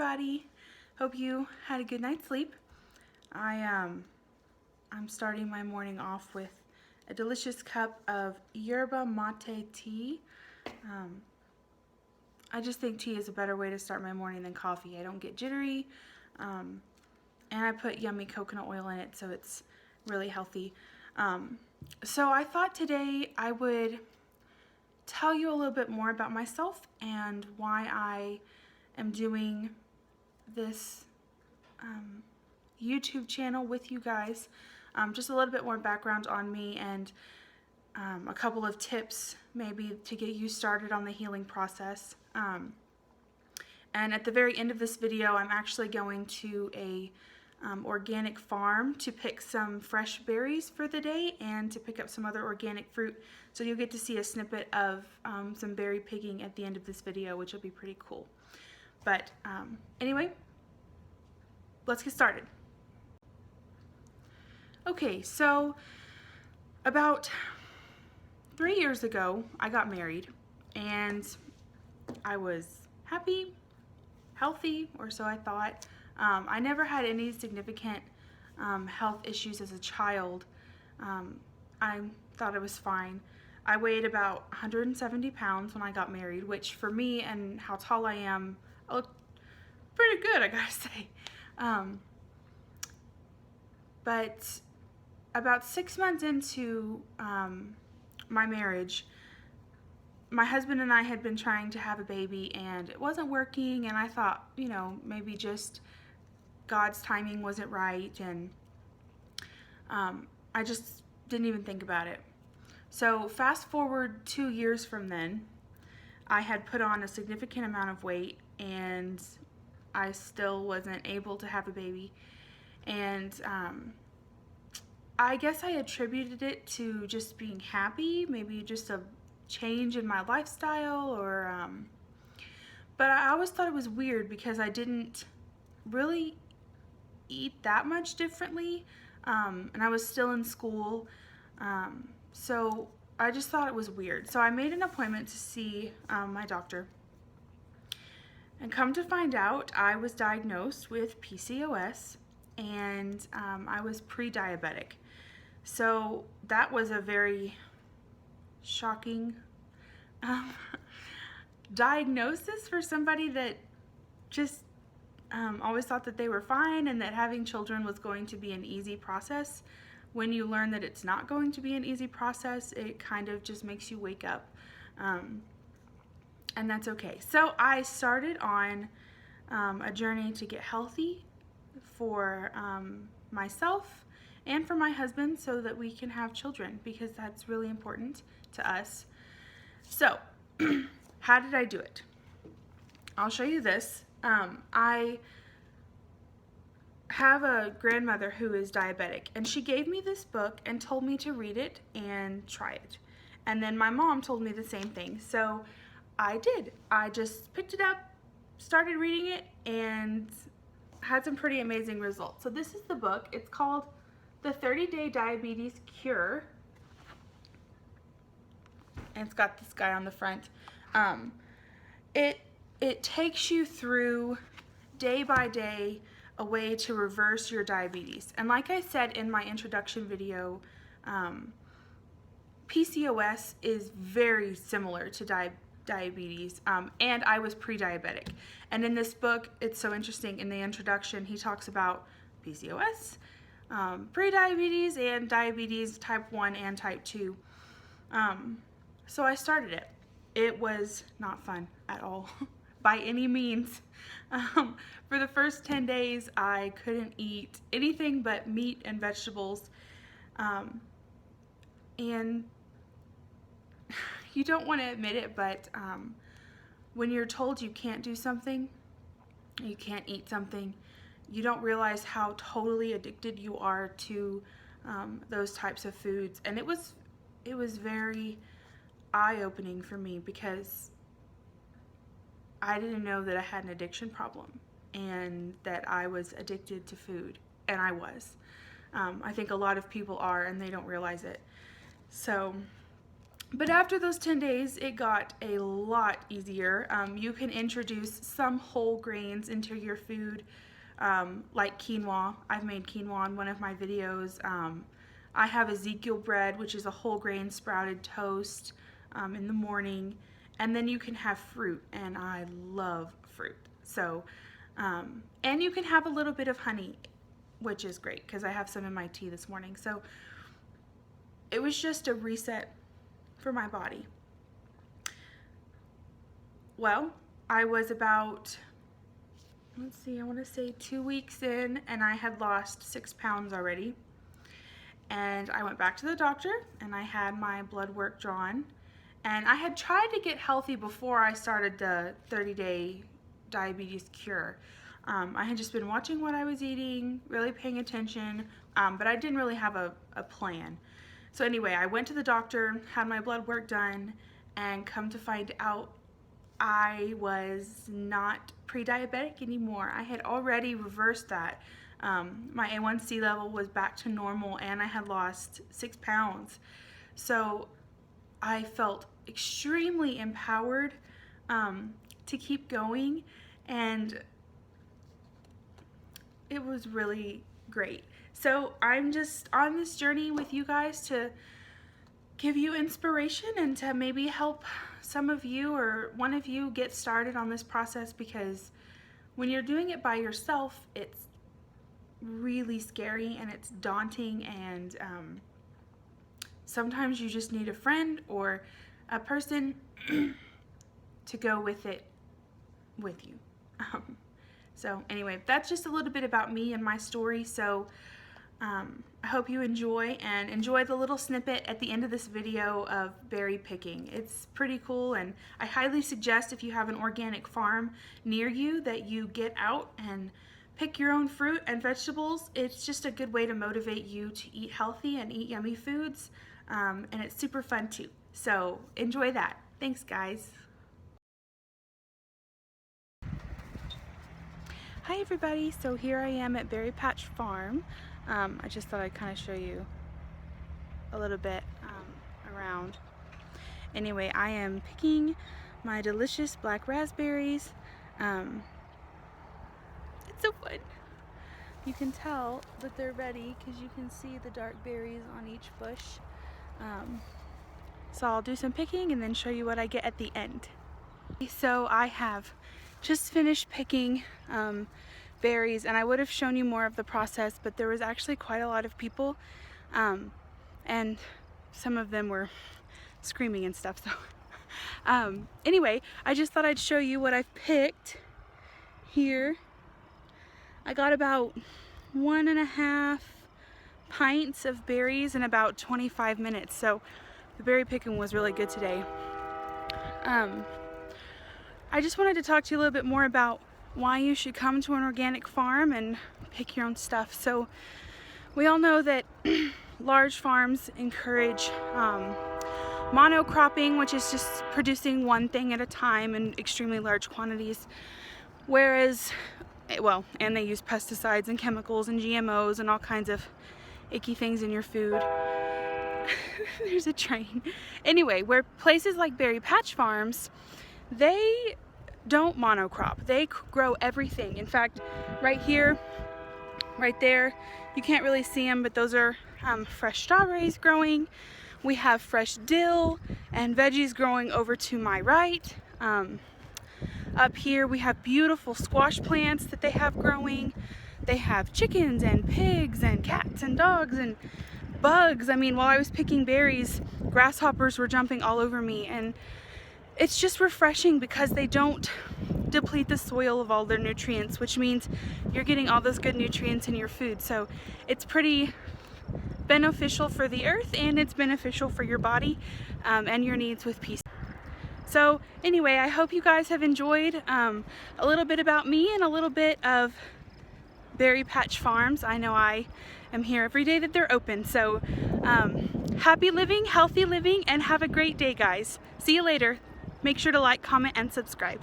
everybody. Hope you had a good night's sleep. I'm starting my morning off with a delicious cup of yerba mate tea. I just think tea is a better way to start my morning than coffee. I don't get jittery, and I put yummy coconut oil in it, so it's really healthy. So I thought today I would tell you a little bit more about myself and why I am doing this YouTube channel with you guys. Just a little bit more background on me and a couple of tips maybe to get you started on the healing process. And at the very end of this video, I'm actually going to a organic farm to pick some fresh berries for the day and to pick up some other organic fruit. So you'll get to see a snippet of some berry picking at the end of this video, which will be pretty cool. But anyway, let's get started. Okay, so about 3 years ago, I got married, and I was happy, healthy, or so I thought. I never had any significant health issues as a child. I thought it was fine. I weighed about 170 pounds when I got married, which for me and how tall I am, I look pretty good, I gotta say. But about 6 months into my marriage, my husband and I had been trying to have a baby and it wasn't working, and I thought, you know, maybe just God's timing wasn't right, and I just didn't even think about it. So fast forward 2 years from then, I had put on a significant amount of weight and I still wasn't able to have a baby. And I guess I attributed it to just being happy, maybe just a change in my lifestyle, or but I always thought it was weird because I didn't really eat that much differently, and I was still in school, so I just thought it was weird. So I made an appointment to see my doctor, and come to find out, I was diagnosed with PCOS, and I was pre-diabetic. So that was a very shocking diagnosis for somebody that just always thought that they were fine and that having children was going to be an easy process. When you learn that it's not going to be an easy process, it kind of just makes you wake up, and that's okay. So I started on a journey to get healthy for myself and for my husband, so that we can have children, because that's really important to us. So how did I do it? I'll show you this. I have a grandmother who is diabetic, and she gave me this book and told me to read it and try it. And then my mom told me the same thing. So I did. I just picked it up, started reading it, and had some pretty amazing results. So this is the book. It's called The 30-Day Diabetes Cure. And it's got this guy on the front. It takes you through day by day a way to reverse your diabetes. And like I said in my introduction video, PCOS is very similar to diabetes, and I was pre-diabetic. And in this book, it's so interesting, in the introduction, he talks about PCOS, pre-diabetes, and diabetes type 1 and type 2. So I started it. It was not fun at all, by any means. For the first 10 days, I couldn't eat anything but meat and vegetables. And you don't want to admit it, but when you're told you can't do something, you can't eat something, you don't realize how totally addicted you are to those types of foods. And it was very eye-opening for me, because I didn't know that I had an addiction problem and that I was addicted to food, and I was. I think a lot of people are, and they don't realize it. So But after those 10 days, it got a lot easier. You can introduce some whole grains into your food, like quinoa. I've made quinoa in one of my videos. I have Ezekiel bread, which is a whole grain sprouted toast in the morning. And then you can have fruit, and I love fruit. So, and you can have a little bit of honey, which is great because I have some in my tea this morning. So it was just a reset for my body. Well, I was about, let's see, I want to say 2 weeks in, and I had lost 6 pounds already. And I went back to the doctor, and I had my blood work drawn. And I had tried to get healthy before I started the 30-day diabetes cure. I had just been watching what I was eating, really paying attention, but I didn't really have a plan. So anyway, I went to the doctor, had my blood work done, and come to find out I was not pre-diabetic anymore. I had already reversed that. My A1C level was back to normal, and I had lost 6 pounds. So I felt extremely empowered to keep going, and it was really great. So I'm just on this journey with you guys to give you inspiration and to maybe help some of you or one of you get started on this process, because when you're doing it by yourself, it's really scary and it's daunting, and sometimes you just need a friend or a person to go with it with you. So anyway, that's just a little bit about me and my story. So I hope you enjoy the little snippet at the end of this video of berry picking. It's pretty cool, and I highly suggest, if you have an organic farm near you, that you get out and pick your own fruit and vegetables. It's just a good way to motivate you to eat healthy and eat yummy foods, and it's super fun too. So enjoy that. Thanks, guys. Hi everybody, so here I am at Berry Patch Farm. I just thought I'd kind of show you a little bit around. Anyway, I am picking my delicious black raspberries. It's so fun. You can tell that they're ready because you can see the dark berries on each bush. So I'll do some picking and then show you what I get at the end. So I have just finished picking berries, and I would have shown you more of the process, but there was actually quite a lot of people, and some of them were screaming and stuff. So anyway, I just thought I'd show you what I've picked here. I got about 1.5 pints of berries in about 25 minutes, so the berry picking was really good today. I just wanted to talk to you a little bit more about why you should come to an organic farm and pick your own stuff. So we all know that large farms encourage monocropping, which is just producing one thing at a time in extremely large quantities, whereas, well, and they use pesticides and chemicals and GMOs and all kinds of icky things in your food. There's a train. Anyway, where places like Berry Patch Farms, they don't monocrop. They grow everything. In fact, right here, right there, you can't really see them, but those are fresh strawberries growing. We have fresh dill and veggies growing over to my right. Up here we have beautiful squash plants that they have growing. They have chickens and pigs and cats and dogs and bugs. I mean, while I was picking berries, grasshoppers were jumping all over me, and it's just refreshing because they don't deplete the soil of all their nutrients, which means you're getting all those good nutrients in your food. So it's pretty beneficial for the earth, and it's beneficial for your body and your needs with peace. So anyway, I hope you guys have enjoyed a little bit about me and a little bit of Berry Patch Farms. I know I am here every day that they're open. So happy living, healthy living, and have a great day, guys. See you later. Make sure to like, comment, and subscribe.